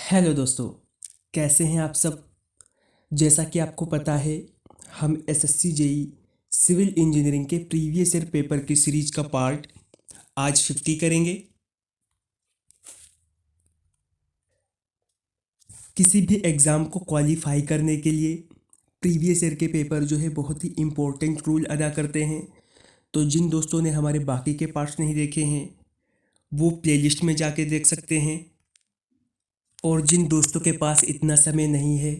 Hello दोस्तों, कैसे हैं आप सब। जैसा कि आपको पता है, हम एसएससी जेई सिविल इंजीनियरिंग के प्रीवियस ईयर पेपर की सीरीज का पार्ट आज 50 करेंगे। किसी भी एग्ज़ाम को क्वालिफाई करने के लिए प्रीवियस ईयर के पेपर जो है बहुत ही इम्पोर्टेंट रोल अदा करते हैं। तो जिन दोस्तों ने हमारे बाकी के पार्ट्स नहीं देखे हैं वो प्लेलिस्ट में जाके देख सकते हैं, और जिन दोस्तों के पास इतना समय नहीं है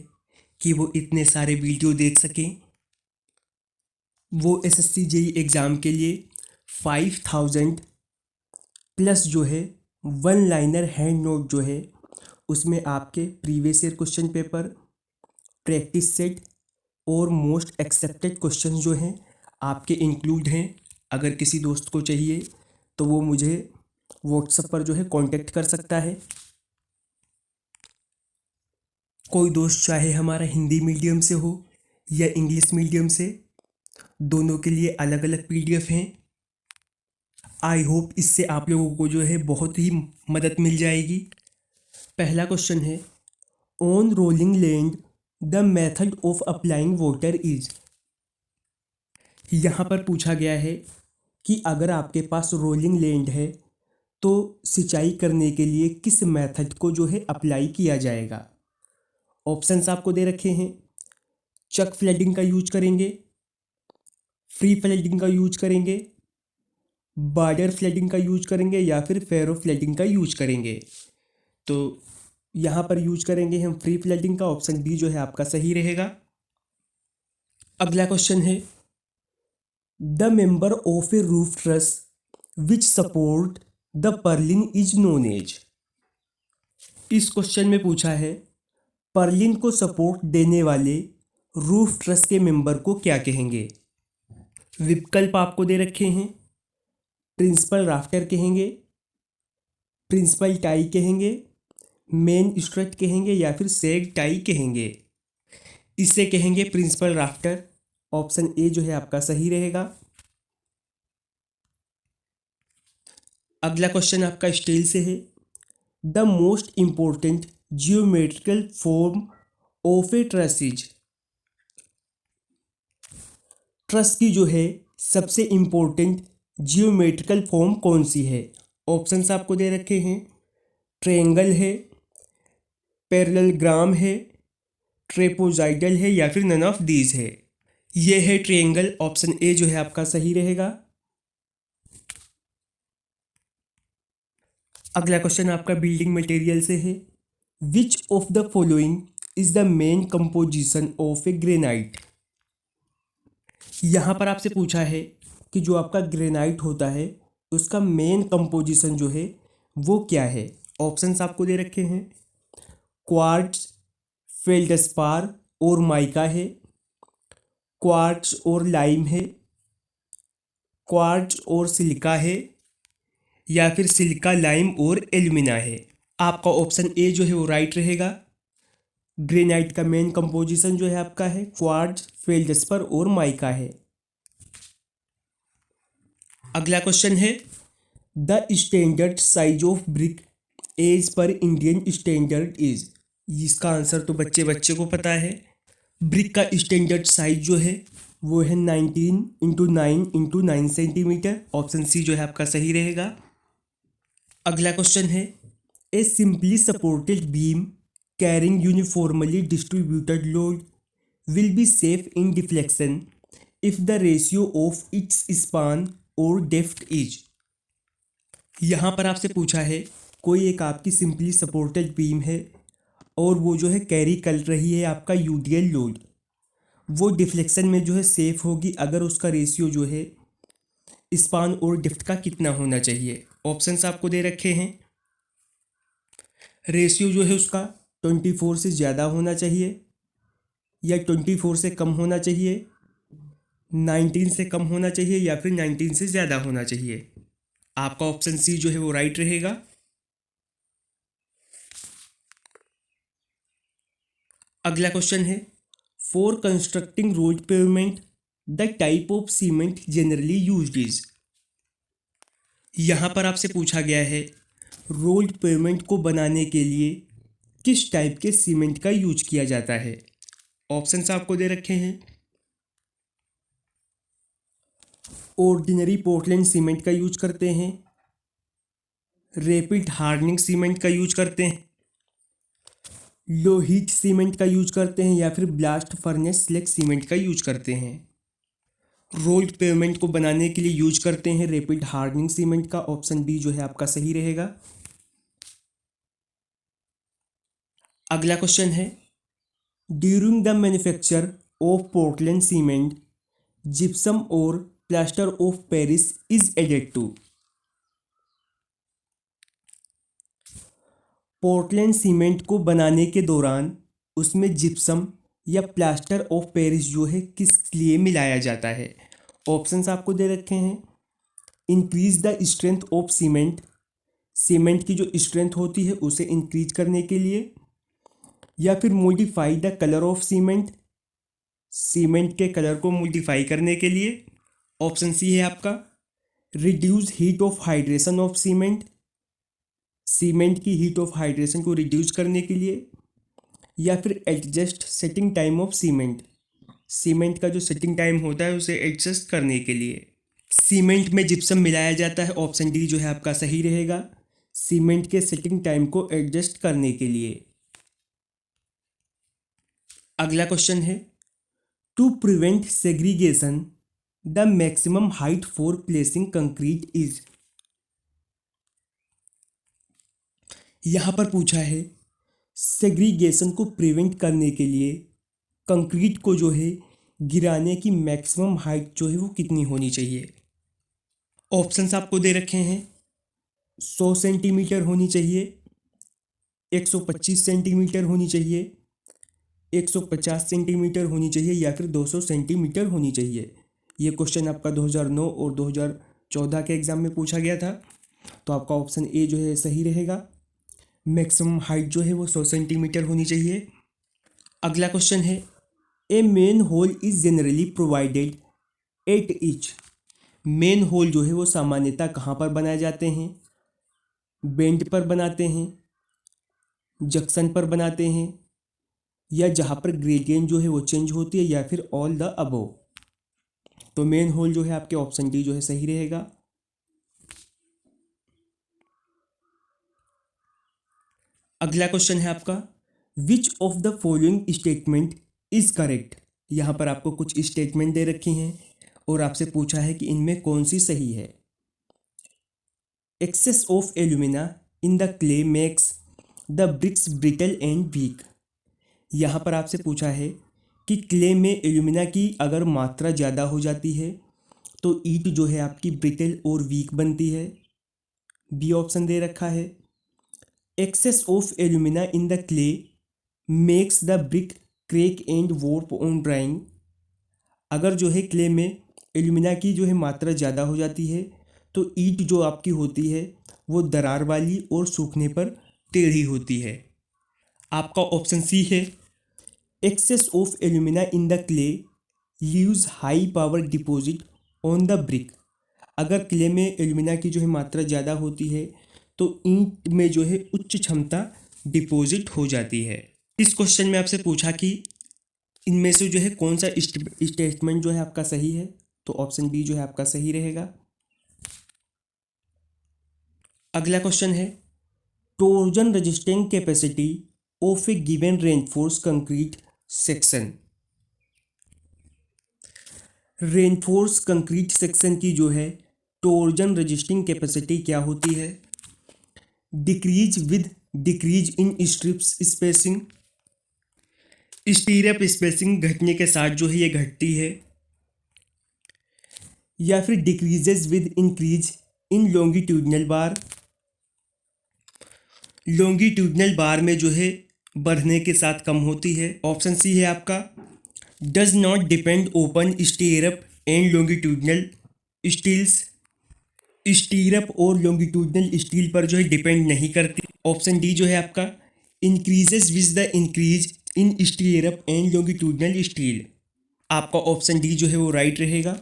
कि वो इतने सारे वीडियो देख सकें, वो एसएससी जेई एग्ज़ाम के लिए 5000 प्लस जो है वन लाइनर हैंड नोट जो है उसमें आपके previous year question paper, practice set और मोस्ट एक्सेप्टेड क्वेश्चंस जो हैं आपके इंक्लूड हैं। अगर किसी दोस्त को चाहिए तो वो मुझे व्हाट्सएप पर जो है कांटेक्ट कर सकता है। कोई दोस्त चाहे हमारा हिंदी मीडियम से हो या इंग्लिश मीडियम से, दोनों के लिए अलग अलग पीडीएफ हैं। आई होप इससे आप लोगों को जो है बहुत ही मदद मिल जाएगी। पहला क्वेश्चन है, on rolling land the method of applying water is. यहाँ पर पूछा गया है कि अगर आपके पास रोलिंग लैंड है तो सिंचाई करने के लिए किस मेथड को जो है अप्लाई किया जाएगा। ऑप्शंस आपको दे रखे हैं। चक फ्लडिंग का यूज करेंगे, फ्री फ्लडिंग का यूज करेंगे, बॉर्डर फ्लडिंग का यूज करेंगे या फिर फेरो फ्लडिंग का यूज करेंगे। तो यहाँ पर यूज करेंगे हम फ्री फ्लडिंग का। ऑप्शन बी जो है आपका सही रहेगा। अगला क्वेश्चन है, the member of a roof truss which support the purlin is known as. इस क्वेश्चन में पूछा है पर्लिन को सपोर्ट देने वाले रूफ ट्रस के मेंबर को क्या कहेंगे। विकल्प आपको दे रखे हैं। प्रिंसिपल राफ्टर कहेंगे, प्रिंसिपल टाई कहेंगे, मेन स्ट्रट कहेंगे या फिर सेग टाई कहेंगे। इसे कहेंगे प्रिंसिपल राफ्टर। ऑप्शन ए जो है आपका सही रहेगा। अगला क्वेश्चन आपका स्टील से है, the most important geometrical form of A truss is. Truss की जो है सबसे इंपॉर्टेंट जियोमेट्रिकल फॉर्म कौन सी है। ऑप्शंस आपको दे रखे हैं। ट्रायंगल है, पैरेललोग्राम है, ट्रेपोजाइडल है या फिर नन ऑफ दीज है। ये है ट्रायंगल। ऑप्शन ए जो है आपका सही रहेगा। अगला क्वेश्चन आपका बिल्डिंग मटेरियल से है, which of the following is the main composition of A granite. यहाँ पर आपसे पूछा है कि जो आपका ग्रेनाइट होता है उसका मेन कंपोजिशन जो है वो क्या है। ऑप्शंस आपको दे रखे हैं। क्वार्ट्ज, फेल्डस्पार और माइका है, क्वार्ट्ज और लाइम है, क्वार्ट्ज और सिलिका है या फिर सिलिका, लाइम और एल्यूमिना है। आपका ऑप्शन ए जो है वो राइट रहेगा। ग्रेनाइट का मेन कंपोजिशन जो है आपका है क्वार्ट्ज, फेल्डस्पर और माइका है। अगला क्वेश्चन है, the standard size of brick as per Indian standard is. इसका आंसर तो बच्चे बच्चे को पता है। ब्रिक का स्टैंडर्ड साइज जो है वो है 19x9x9 सेंटीमीटर। ऑप्शन सी जो है आपका सही रहेगा। अगला क्वेश्चन है, ए simply supported beam carrying uniformly distributed load will be safe in deflection if the ratio of its span और डेप्थ इज। यहाँ पर आपसे पूछा है कोई एक आपकी सिंपली सपोर्टेड बीम है और वो जो है कैरी कर रही है आपका यूडीएल लोड, वो डिफ्लेक्शन में जो है सेफ होगी अगर उसका रेशियो जो है स्पान और डेप्थ का कितना होना चाहिए। ऑप्शंस आपको दे रखे हैं। रेशियो जो है उसका 24 से ज़्यादा होना चाहिए या 24 से कम होना चाहिए, 19 से कम होना चाहिए या फिर 19 से ज़्यादा होना चाहिए। आपका ऑप्शन सी जो है वो राइट रहेगा। अगला क्वेश्चन है, for constructing road pavement the type of cement generally used is. यहाँ पर आपसे पूछा गया है रोड पेवमेंट को बनाने के लिए किस टाइप के सीमेंट का यूज किया जाता है? ऑप्शंस आपको दे रखे हैं। ऑर्डिनरी पोर्टलैंड सीमेंट का यूज करते हैं, रैपिड हार्डनिंग सीमेंट का यूज करते हैं, लो हीट सीमेंट का यूज करते हैं, या फिर ब्लास्ट फर्नेस स्लैग सीमेंट का यूज करते हैं। रोल्ड पेवमेंट को बनाने के लिए यूज करते हैं रैपिड हार्डनिंग सीमेंट का। ऑप्शन बी जो है आपका सही रहेगा। अगला क्वेश्चन है, during the manufacture of Portland cement gypsum और plaster of Paris is added to. Portland cement को बनाने के दौरान उसमें जिप्सम या प्लास्टर ऑफ पेरिस जो है किस लिए मिलाया जाता है? ऑप्शंस आपको दे रखे हैं। Increase the strength of cement, cement की जो स्ट्रेंथ होती है उसे इंक्रीज करने के लिए, या फिर modify the colour of cement, cement के कलर को मॉडिफाई करने के लिए। ऑप्शन सी है आपका reduce heat of hydration of cement, cement की हीट ऑफ हाइड्रेशन को रिड्यूस करने के लिए, या फिर adjust setting time of cement, cement का जो सेटिंग टाइम होता है उसे एडजस्ट करने के लिए सीमेंट में जिप्सम मिलाया जाता है। ऑप्शन डी जो है आपका सही रहेगा, सीमेंट के सेटिंग टाइम को एडजस्ट करने के लिए। अगला क्वेश्चन है, to prevent segregation the maximum height for placing concrete is. यहां पर पूछा है सेग्रीगेशन को प्रिवेंट करने के लिए कंक्रीट को जो है गिराने की मैक्सिमम हाइट जो है वो कितनी होनी चाहिए? ऑप्शंस आपको दे रखे हैं। 100 सेंटीमीटर होनी चाहिए, 125 सेंटीमीटर होनी चाहिए, 150 सेंटीमीटर होनी चाहिए, या फिर 200 सेंटीमीटर होनी चाहिए। ये क्वेश्चन आपका 2009 और 2014 के एग्जाम में पूछा गया था, तो आपका ऑप्शन ए जो है सही रहेगा। मैक्सिमम हाइट जो है वो 100 सेंटीमीटर होनी चाहिए। अगला क्वेश्चन है, a manhole is generally provided at each. Manhole जो है वो सामान्यतः कहाँ पर बनाए जाते हैं? बेंड पर बनाते हैं, जंक्शन पर बनाते हैं, या जहाँ पर ग्रेडियंट जो है वो चेंज होती है, या फिर ऑल द अबव। तो मेन होल जो है आपके ऑप्शन डी जो है सही रहेगा। अगला क्वेश्चन है आपका, which of the following statement is correct. यहाँ पर आपको कुछ स्टेटमेंट दे रखी हैं और आपसे पूछा है कि इनमें कौन सी सही है। Excess of alumina in the clay makes the bricks brittle and weak. यहाँ पर आपसे पूछा है कि क्ले में एल्यूमिना की अगर मात्रा ज़्यादा हो जाती है तो ईंट जो है आपकी ब्रिटल और वीक बनती है। बी ऑप्शन दे रखा है। Excess of alumina in the clay makes the brick crack and warp on drying. अगर जो है क्ले में एल्यूमिना की जो है मात्रा ज़्यादा हो जाती है तो ईंट जो आपकी होती है वो दरार वाली और सूखने पर टेढ़ी होती है। आपका ऑप्शन सी है, excess of alumina in the clay leaves high power deposit on the brick. अगर क्ले में एल्यूमिना की जो है मात्रा ज़्यादा होती है तो ईंट में जो है उच्च क्षमता डिपॉजिट हो जाती है। इस क्वेश्चन में आपसे पूछा कि इनमें से जो है कौन सा स्टेटमेंट जो है आपका सही है, तो ऑप्शन बी जो है आपका सही रहेगा। अगला क्वेश्चन है, Trojan resisting capacity of A given reinforce concrete section. Reinforce concrete section की जो है टोर्जन रेजिस्टिंग कैपेसिटी क्या होती है? Decrease with decrease in strips spacing, स्टीरअप spacing घटने के साथ जो है ये घटती है, या फिर decreases with increase in longitudinal bar, longitudinal bar में जो है बढ़ने के साथ कम होती है। ऑप्शन सी है आपका, does not depend upon stirrup and longitudinal steels, stirrup और लॉन्गिट्यूडनल स्टील पर जो है डिपेंड नहीं करती। ऑप्शन डी जो है आपका, increases with the increase in स्टीरअप and longitudinal steel. आपका ऑप्शन डी जो है वो राइट रहेगा।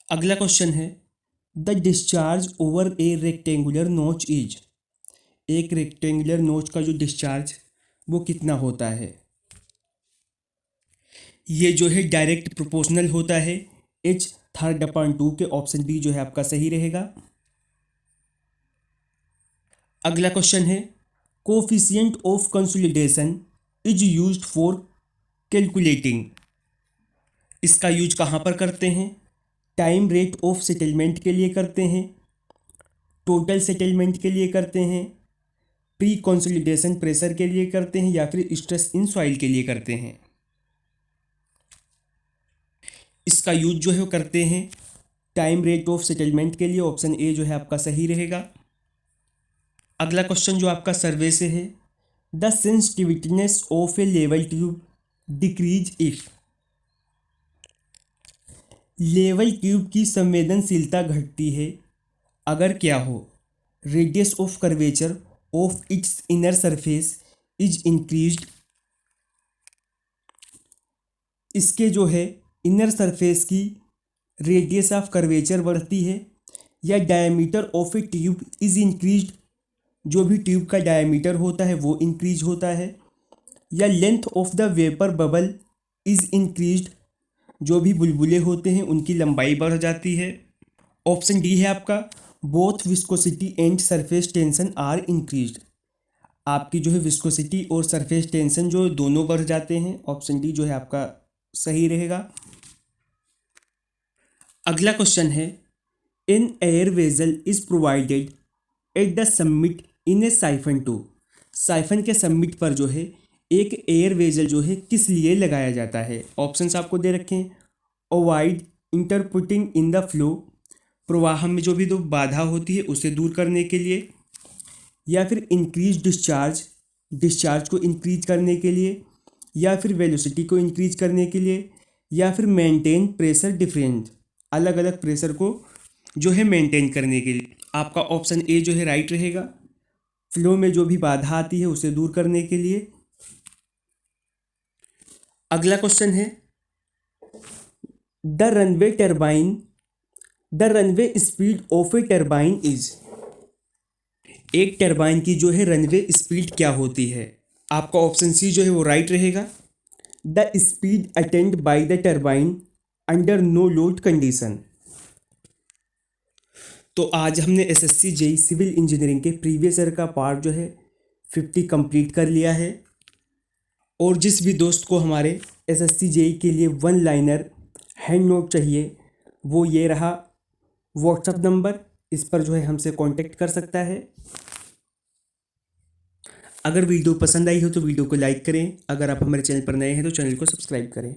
अगला क्वेश्चन है, the discharge over A rectangular नोच इज। एक रेक्टेंगुलर नोच का जो डिस्चार्ज वो कितना होता है। ये जो है डायरेक्ट प्रोपोर्शनल होता है H/2 के। ऑप्शन बी जो है आपका सही रहेगा। अगला क्वेश्चन है coefficient of consolidation is used for calculating. इसका यूज कहाँ पर करते हैं। टाइम रेट ऑफ सेटलमेंट के लिए करते हैं, टोटल सेटलमेंट के लिए करते हैं, प्री कंसोलिडेशन प्रेशर के लिए करते हैं, या फिर स्ट्रेस इन सॉइल के लिए करते हैं। इसका यूज जो है वो करते हैं टाइम रेट ऑफ सेटलमेंट के लिए। ऑप्शन ए जो है आपका सही रहेगा। अगला क्वेश्चन जो आपका सर्वे से है the sensitiveness of a level tube decrease if. Level tube की संवेदनशीलता घटती है अगर क्या हो। Radius of curvature of its inner surface is increased. इसके जो है इनर सरफेस की रेडियस ऑफ कर्वेचर बढ़ती है, या diameter of a tube is increased. जो भी ट्यूब का डायमीटर होता है वो इंक्रीज होता है, या length of the vapour bubble is increased. जो भी बुलबुले होते हैं उनकी लंबाई बढ़ जाती है। ऑप्शन डी है आपका both viscosity and surface tension are increased. आपकी जो है विस्कोसिटी और सरफेस टेंशन जो दोनों बढ़ जाते हैं। ऑप्शन डी जो है आपका सही रहेगा। अगला क्वेश्चन है an air vessel is provided at the summit in a siphon to. Siphon के सबमिट पर जो है एक एयर वेजल जो है किस लिए लगाया जाता है। ऑप्शंस आपको दे रखे हैं अवॉइड इंटरपुटिंग इन द फ्लो। प्रवाह में जो भी दो बाधा होती है उसे दूर करने के लिए, या फिर इंक्रीज डिस्चार्ज, डिस्चार्ज को इंक्रीज करने के लिए, या फिर वेलोसिटी को इंक्रीज करने के लिए, या फिर मेंटेन प्रेशर डिफरेंस, अलग अलग प्रेशर को जो है मेंटेन करने के लिए। आपका ऑप्शन ए जो है राइट रहेगा। फ्लो में जो भी बाधा आती है उसे दूर करने के लिए। अगला क्वेश्चन है the runway turbine, the runway speed of A turbine is. एक टरबाइन की जो है रनवे स्पीड क्या होती है। आपका ऑप्शन सी जो है वो राइट रहेगा। The speed attained by the turbine under no load condition. तो आज हमने एसएससी जेईई सिविल इंजीनियरिंग के प्रीवियस ईयर का पार्ट जो है 50 कंप्लीट कर लिया है। और जिस भी दोस्त को हमारे एसएससी जेईई के लिए 1 लाइनर हैंड नोट चाहिए वो ये रहा व्हाट्सएप नंबर, इस पर जो है हमसे कांटेक्ट कर सकता है। अगर वीडियो पसंद आई हो तो वीडियो को लाइक करें। अगर आप हमारे चैनल पर नए हैं तो चैनल को सब्सक्राइब करें।